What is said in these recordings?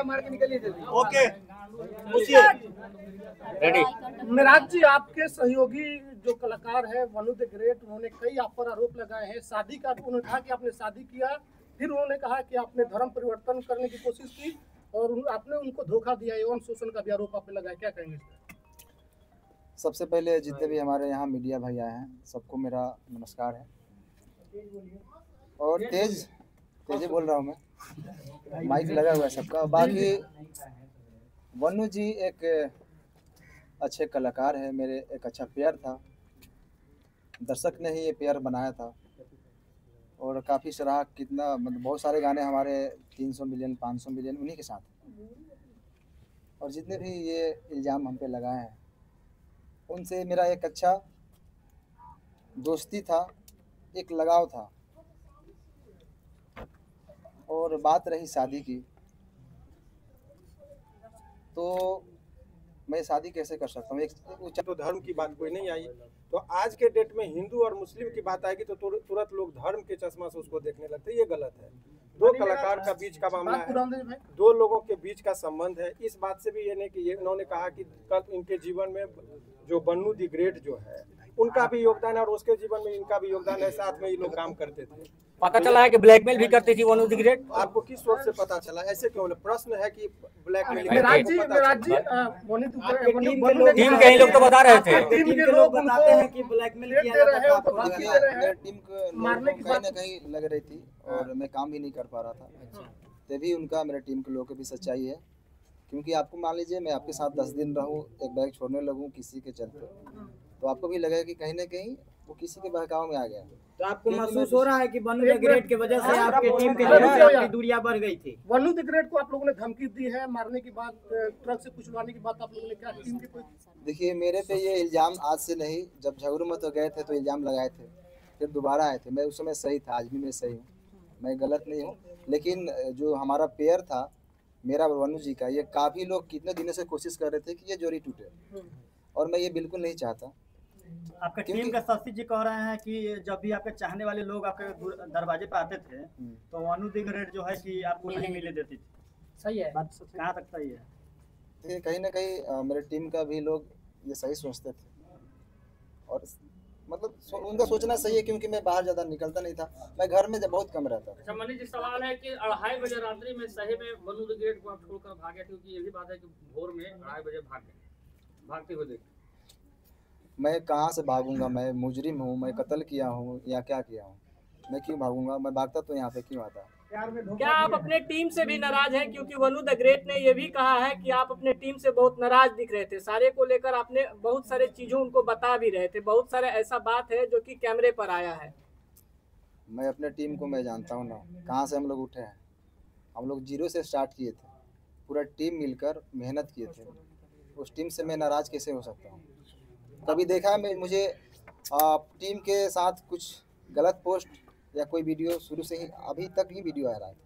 ताला मार के निकलिए जल्दी। ओके, पूछिए। रेडी। मेराज जी, आपके सहयोगी जो कलाकार है वनु द ग्रेट, उन्होंने कई आप पर आरोप लगाए हैं। शादी का उन्होंने कहा कि आपने शादी किया, फिर उन्होंने कहा कि आपने धर्म परिवर्तन करने की कोशिश की और आपने उनको धोखा दिया। यौन शोषण का भी आरोप आप पे लगाया, क्या कहेंगे इस पर? सबसे पहले जितने भी हमारे यहाँ मीडिया भाई आए हैं सबको मेरा नमस्कार है। और तेज बोल रहा हूँ मैं, माइक लगा हुआ है सबका। बाकी वनु जी एक अच्छे कलाकार है, मेरे एक अच्छा पेयर था, दर्शक ने ही ये पेयर बनाया था और काफ़ी सराहा। कितना मतलब बहुत सारे गाने हमारे 300 मिलियन 500 मिलियन उन्हीं के साथ। और जितने भी ये इल्ज़ाम हम पे लगाए हैं उनसे मेरा एक अच्छा दोस्ती था, एक लगाव था। और बात रही शादी की, तो मैं शादी कैसे कर सकता हूँ? तो धर्म की बात कोई नहीं आई, तो आज के डेट में हिंदू और मुस्लिम की बात आएगी तो तुरंत लोग धर्म के चश्मा से उसको देखने लगते हैं। ये गलत है। दो कलाकार का बीच का मामला है, दो लोगों के बीच का संबंध है। इस बात से भी ये नहीं कि ये इन्होंने कहा कि कल इनके जीवन में जो वनु द ग्रेट जो है उनका भी योगदान है और उसके जीवन में इनका भी योगदान है। साथ में ये लोग काम करते थे। पता चला है कि ब्लैकमेल भी करती थी वनु द ग्रेट। आपको किस सोच से पता चला? ऐसे क्यों? प्रश्न है कि ब्लैकमेल। टीम के ही लोग तो बता रहे थे। टीम के लोग बताते हैं कि ब्लैकमेल किया जा रहा था। मेरे टीम को कहीं ना कहीं लग रही थी और मैं काम भी नहीं कर पा रहा था। तभी उनका मेरे टीम के लोगों की भी सच्चाई है। क्योंकि आपको मान लीजिए मैं आपके साथ 10 दिन रहूं, एक बैग छोड़ने लगूं किसी के चलते, तो आपको भी लगेगा कि कहीं ना कहीं वो किसी के बहकाव में आ गया। तो आपको महसूस हो रहा है कि वनु द ग्रेट की वजह से आपके टीम के लोगों की दूरियां बढ़ गई थी? वनु द ग्रेट को आप लोगों ने धमकी दी है मारने की बात, ट्रक से कुचलवाने की बात आप लोगों ने क्या टीम के कोई? देखिए, मेरे पे ये इल्ज़ाम आज से नहीं, जब झगड़ू तो गए थे तो इल्ज़ाम लगाए थे, फिर दोबारा आए थे। मैं उस समय सही था, आज भी मैं सही हूँ, मैं गलत नहीं हूँ। लेकिन जो हमारा पेयर था मेरा और वनु जी का, ये काफ़ी लोग कितने दिनों से कोशिश कर रहे थे कि ये जोड़ी टूटे और मैं ये बिल्कुल नहीं चाहता। आपका टीम का सस्ती जी कह रहे हैं कि जब भी आपके चाहने वाले लोग आपके दरवाजे पे आते थे तो वनु द ग्रेट जो है कि आपको नहीं मिले देती थी। सही है बात, कहाँ तक सही है? देखिए, कहीं ना कहीं मेरे टीम का भी लोग ये सही सोचते थे और मतलब उनका सोचना सही है, क्योंकि मैं बाहर ज़्यादा निकलता नहीं था, मैं घर में बहुत कम रहता था। अच्छा मनीष जी, सवाल है कि 2:30 बजे रात्रि में सही में वनु द ग्रेट को आप छोड़कर भागे? क्योंकि ये भी बात है कि भोर में 2:30 बजे भागते हुए देखे। मैं कहाँ से भागूंगा? मैं मुजरिम हूँ, मैं कत्ल किया हूँ या क्या किया हूँ? मैं क्यों भागूंगा? मैं भागता तो यहाँ पे क्यों आता? क्या आप अपने टीम से भी नाराज हैं? क्योंकि वनु द ग्रेट ने ये भी कहा है कि आप अपने टीम से बहुत नाराज दिख रहे थे। सारे को लेकर आपने बहुत सारे चीजों उनको बता भी रहे थे, बहुत सारे ऐसा बात है जो कि कैमरे पर आया है। मैं अपने टीम को मैं जानता हूँ ना, कहाँ से हम लोग उठे हैं। हम लोग 0 से स्टार्ट किए थे, पूरा टीम मिलकर मेहनत किए थे। उस टीम से मैं नाराज कैसे हो सकता हूँ? कभी देखा है मुझे टीम के साथ कुछ गलत पोस्ट या कोई वीडियो? शुरू से ही अभी तक ही वीडियो आ रहा है,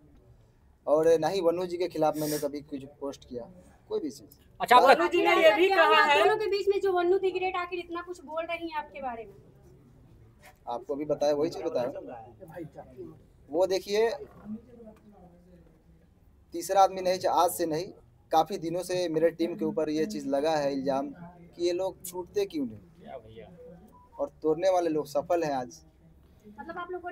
और ना ही वनु जी के खिलाफ मैंने कभी कुछ पोस्ट किया, कोई भी चीज। अच्छा, वनु जी ने ये भी कहा है दोनों के बीच में जो वनु द ग्रेट आखिर इतना कुछ बोल रही हैं आपके बारे में? आपको भी बताया, वही चीज बताया। वो देखिए, तीसरा आदमी नहीं, आज से नहीं, काफी दिनों से मेरे टीम के ऊपर ये चीज लगा है इल्जाम कि ये लोग छूटते क्यों नहीं, और तोड़ने वाले लोग सफल हैं आज। मतलब आप लोग को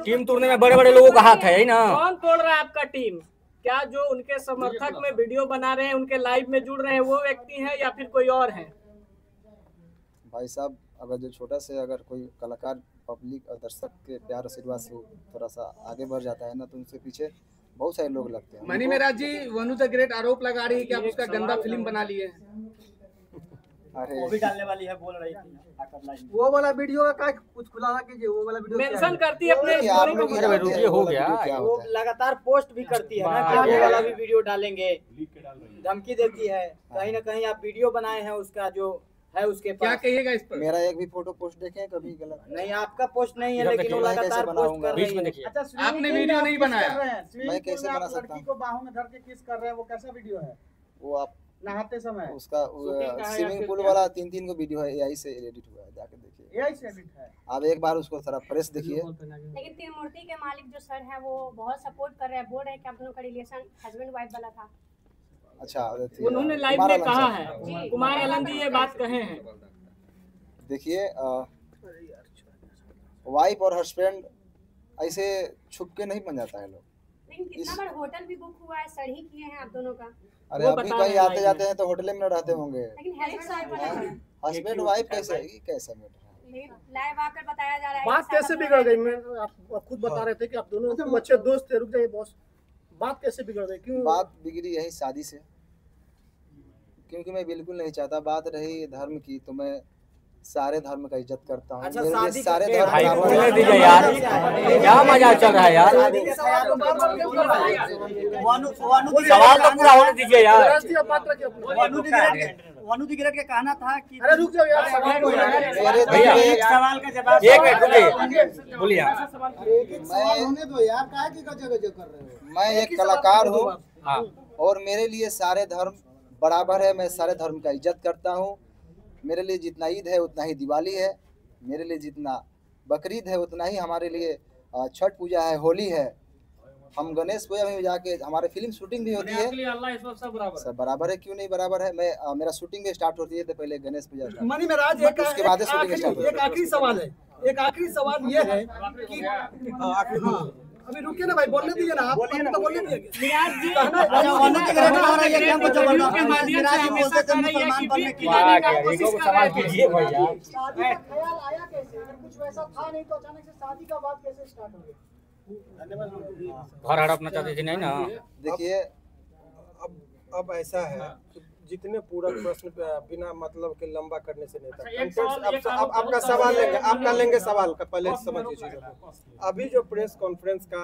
टीम तोड़ने में बड़े बड़े लोगों का हाथ है ना? कौन तोड़ रहा है आपका टीम? क्या जो उनके समर्थक में वीडियो बना रहे हैं, उनके लाइव में जुड़ रहे हैं, वो व्यक्ति हैं या फिर कोई और है? भाई साहब, अगर जो छोटा से अगर कोई कलाकार पब्लिक और दर्शक के प्यार आशीर्वाद से थोड़ा सा आगे बढ़ जाता है ना, तो उनसे पीछे बहुत सारे लोग लगते हैं। मनी मेराज जी, वनु द ग्रेट आरोप लगा रही है कि आप उसका गंदा फिल्म बना लिए। अरे वो भी डालने वाली है, बोल रही थी। वो वाला वीडियो का कुछ खुलासा कीजिए, वो वाला वीडियो मेंशन करती है अपने हो गया। वो लगातार पोस्ट भी करती है ना कि ये वाला भी वीडियो डालेंगे, धमकी देती है। कहीं ना कहीं आप वीडियो बनाए हैं उसका जो है उसके पास, क्या कहिएगा इस पर? मेरा एक भी फोटो पोस्ट देखें कभी? गलत नहीं, आपका पोस्ट नहीं है, लेकिन वो लगातार पोस्ट कर रही है। अच्छा, आपने वीडियो नहीं बनाया? मैं कैसे बना सकता हूँ? लड़की को बाहों में धर के किस कर रहे हैं, वो कैसा वीडियो है? वो आप नहाते समय उसका स्विमिंग पूल वाला 3 को वीडियो है, एआई से एडिट हुआ है, जाके देखिए। एआई से एडिट है। आप एक बार उसको थोड़ा फ्रेश देखिए। लेकिन त्रिमूर्ति के मालिक जो सर है वो बहुत सपोर्ट कर रहे हैं, बोल रहे हैं कि आप दोनों का रिलेशन हस्बैंड वाइफ वाला था। अच्छा, उन्होंने लाइव में कहा है, कुमार आनंद जी ये बात कहे हैं। देखिए, वाइफ और हस्बैंड ऐसे छुप के नहीं बन जाता है लोग। लेकिन कितना बार होटल भी बुक हुआ है, सर ही किए हैं आप दोनों का। अरे अभी कहीं आते जाते हैं तो होटल में न रहते होंगे। लेकिन हस्बैंड वाइफ कैसे है, कैसा मैटर है? लाइव आकर बताया जा रहा है। बात कैसे बिगड़ गई? मैं आप खुद बता रहे थे कि आप दोनों अच्छे दोस्त थे। रुक जाइए बॉस, बात कैसे बिगड़ गई? क्यों बात बिगड़ी? यही शादी से, क्योंकि मैं बिल्कुल नहीं चाहता। बात रही धर्म की, तो मैं सारे धर्म का इज्जत करता हूँ। मेरे लिए सारे धर्म भाई बराबर बोलने हैं। दीजिए यार, क्या मजाक चल रहा है यार, सवाल तो पूरा होने दीजिए यार। वनु दिग्रेट का कहना था कि अरे रुक जाओ यार, सवाल को मेरे दिल भैया, में एक सवाल का जवाब। एक मिनट रुकिए, बोलिए आप। मैं एक कलाकार हूँ हाँ, और मेरे लिए सारे धर्म बराबर है। मैं सारे धर्म का इज्जत करता हूँ। मेरे लिए जितना ईद है उतना ही दिवाली है, मेरे लिए जितना बकरीद है उतना ही हमारे लिए छठ पूजा है, होली है। हम गणेश पूजा में जाके हमारे फिल्म शूटिंग भी होती है। सब बराबर है, क्यों नहीं बराबर है? मैं मेरा शूटिंग भी स्टार्ट होती है तो पहले गणेश पूजा स्टार्ट, मनी महाराज उसके बाद शूटिंग स्टार्ट होती है। एक आखिरी सवाल है, एक आखिरी सवाल ये है कि अभी रुकिए ना भाई, बोलने दीजिए ना, आप तो बोलने दीजिए। विराट जी वनु दिग्रेट हो रहा है, ये हमको जो बोल रहा के माध्यम से हमेशा कह रही है कि बीट की जाने का कोशिश कर सवाल रहे हैं। कीजिए भैया। शादी का ख्याल आया कैसे? अगर कुछ वैसा था नहीं तो अचानक से शादी का बात कैसे स्टार्ट हो गया? घर हड़पना चाहती थी नहीं ना। देखिए, अब ऐसा है कि जितने पूरक प्रश्न बिना मतलब के लंबा करने से नहीं था। एक सवाल- एक अब आपका सवाल लेंगे, आपका लेंगे सवाल का, पहले समझिए चीजों को। अभी जो प्रेस कॉन्फ्रेंस का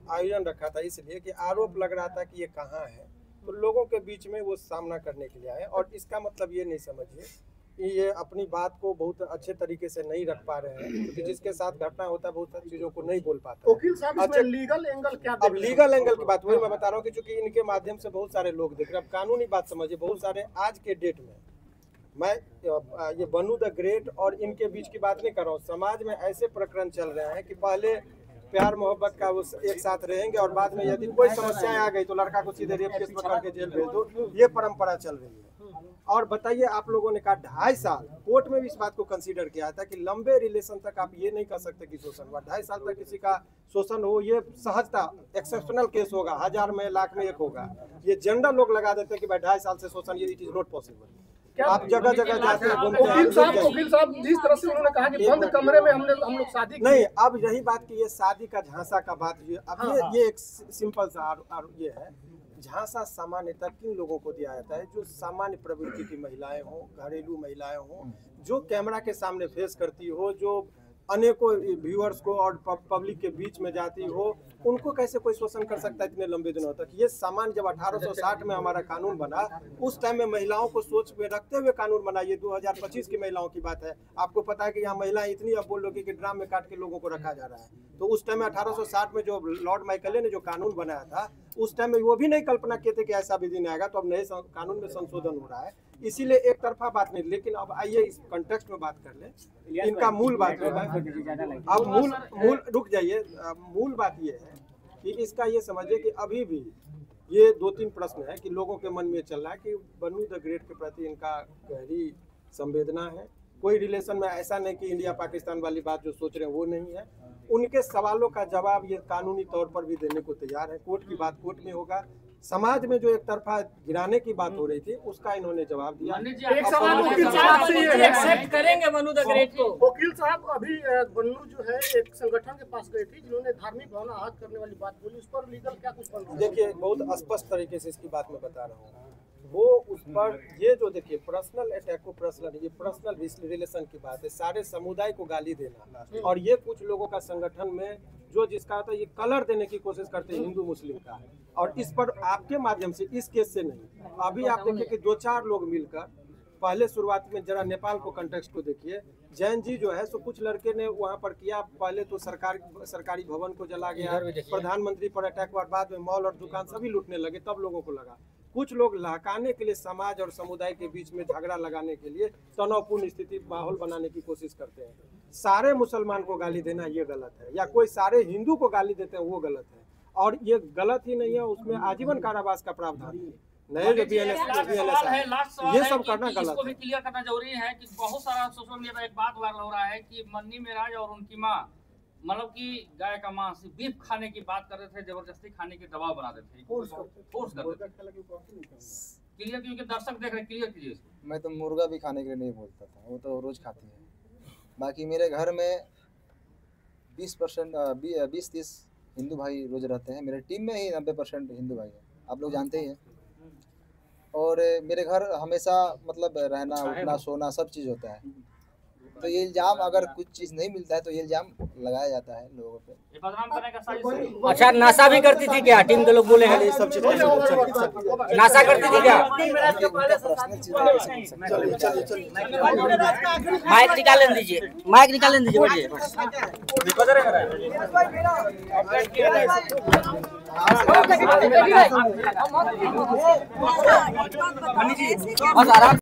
आयोजन रखा था इसलिए कि आरोप लग रहा था कि ये कहाँ है, तो लोगों के बीच में वो सामना करने के लिए आए। और इसका मतलब ये नहीं समझिए कि ये अपनी बात को बहुत अच्छे तरीके से नहीं रख पा रहे हैं, क्योंकि जिसके साथ घटना होता है बहुत सारी चीजों को नहीं बोल पाता है। वकील साहब, अच्छा, इसमें लीगल एंगल क्या? अब लीगल एंगल की बात वही मैं बता रहा हूँ कि चूंकि इनके माध्यम से बहुत सारे लोग देख रहे हैं। अब कानूनी बात समझिए, बहुत सारे आज के डेट में मैं ये वनु द ग्रेट और इनके बीच की बात नहीं कर रहा हूँ। समाज में ऐसे प्रकरण चल रहे हैं कि पहले प्यार मोहब्बत का वो एक साथ रहेंगे और बाद में यदि कोई समस्याएं आ गई तो लड़का को सीधे रेप केस में करके जेल भेज दो। ये परंपरा चल रही है। और बताइए, आप लोगों ने कहा 2.5 साल, कोर्ट में भी इस बात को कंसीडर किया था कि लंबे रिलेशन तक आप ये नहीं कर सकते कि शोषण हुआ। 2.5 साल तक किसी का शोषण हो, ये सहजता एक्सेप्शनल केस होगा, 1000 में लाख में एक होगा। ये जनरल लोग लगा देते हैं कि भाई 2.5 साल से शोषण, ये इट इज नॉट पॉसिबल। आप जगह जगह जाते हैं, घूमते वकील साहब जिस तरह से उन्होंने कहा कि बंद कमरे में हम लोग शादी की। नहीं, अब यही बात की ये शादी का झांसा का बात, अब ये एक सिंपल सा ये है। झांसा सामान्यतः किन लोगों को दिया जाता है? जो सामान्य प्रवृत्ति की महिलाएं हों, घरेलू महिलाएं हों, जो कैमरा के सामने फेस करती हो, जो अनेकों व्यूअर्स को और पब्लिक के बीच में जाती हो, उनको कैसे कोई शोषण कर सकता है इतने लंबे दिनों तक? ये सामान्य जब 1860 में हमारा कानून बना, उस टाइम में महिलाओं को सोच में रखते हुए कानून बना। ये 2025 की महिलाओं की बात है। आपको पता है कि यहाँ महिलाएं इतनी, अब बोल लो कि ड्राम में काट के लोगों को रखा जा रहा है। तो उस टाइम में 1860 में जो लॉर्ड माइकले ने जो कानून बनाया था, उस टाइम में वो भी नहीं कल्पना किए थे कि ऐसा भी दिन आएगा। तो अब नए कानून में संशोधन हो रहा है, इसीलिए एक तरफा बात नहीं। लेकिन अब आइए इस कॉन्टेक्स्ट में बात कर ले, इनका मूल बात है। अब मूल रुक जाइए, मूल बात ये है कि इसका ये समझिए कि अभी भी ये 2-3 प्रश्न है कि लोगों के मन में चल रहा है कि वनु द ग्रेट के प्रति इनका गहरी संवेदना है। कोई रिलेशन में ऐसा नहीं कि इंडिया पाकिस्तान वाली बात जो सोच रहे हैं वो नहीं है। उनके सवालों का जवाब ये कानूनी तौर पर भी देने को तैयार है। कोर्ट की बात कोर्ट में होगा। समाज में जो एक तरफा गिराने की बात हो रही थी उसका इन्होंने जवाब दिया। एक सवाल वकील साहब से ये है, एक्सेप्ट करेंगे वनु द ग्रेट को। वकील साहब अभी वनु जो है एक संगठन के पास गई थी जिन्होंने धार्मिक भावना आहत करने वाली बात बोली, उस पर लीगल क्या कुछ बन रहा है? देखिए, बहुत स्पष्ट तरीके से इसकी बात मैं बता रहा हूँ। वो उस पर ये जो देखिए पर्सनल अटैक को पर्सनल, ये पर्सनल रिलेशन की बात है। सारे समुदाय को गाली देना, और ये कुछ लोगों का संगठन में जो जिसका था ये कलर देने की कोशिश करते हैं हिंदू मुस्लिम का। और इस पर आपके माध्यम से, इस केस से नहीं, अभी आप देखिए कि 2-4 लोग मिलकर, पहले शुरुआत में जरा नेपाल को कंटेक्स्ट को देखिए। जैन जी जो है सो कुछ लड़के ने वहाँ पर किया, पहले तो सरकारी भवन को जला गया, प्रधानमंत्री पर अटैक हुआ, बाद में मॉल और दुकान सभी लूटने लगे, तब लोगों को लगा। कुछ लोग लहकाने के लिए समाज और समुदाय के बीच में झगड़ा लगाने के लिए तनावपूर्ण स्थिति माहौल बनाने की कोशिश करते हैं। सारे मुसलमान को गाली देना ये गलत है, या कोई सारे हिंदू को गाली देते हैं वो गलत है, और ये गलत ही नहीं है, उसमें आजीवन कारावास का प्रावधान है। नए जो BNS ये सब करना गलत इसको भी है। क्लियर करना जरूरी है कि बहुत सारा सोशल मीडिया पर एक बात वायरल हो रहा है कि मन्नी मेराज और उनकी माँ मतलब कि गाय का मांस बीफ खाने की बात कर रहे थे, जबरदस्ती खाने के दबाव बना रहे थे, फोर्स करते थे। क्लियर, क्योंकि दर्शक देख रहे, क्लियर कीजिए इसको। मैं तो मुर्गा भी खाने के लिए नहीं बोलता था, वो तो रोज खाती है। बाकी मेरे घर में 20-30 हिंदू भाई रोज रहते हैं। मेरे टीम में ही 90% हिंदू भाई हैं, आप लोग जानते ही हैं। और मेरे घर हमेशा मतलब रहना उठना सोना सब चीज़ होता है। तो ये इल्ज़ाम अगर कुछ चीज़ नहीं मिलता है तो ये इल्ज़ाम लगाया जाता है लोगों पे। ये बदनाम करने का साजिश है। अच्छा, नशा भी करती थी क्या? टीम के लोग बोले हैं ये सब चीज़ नशा करती थी क्या? माइक निकाल दीजिए, माइक निकाल दीजिए, बढ़िए। बस आराम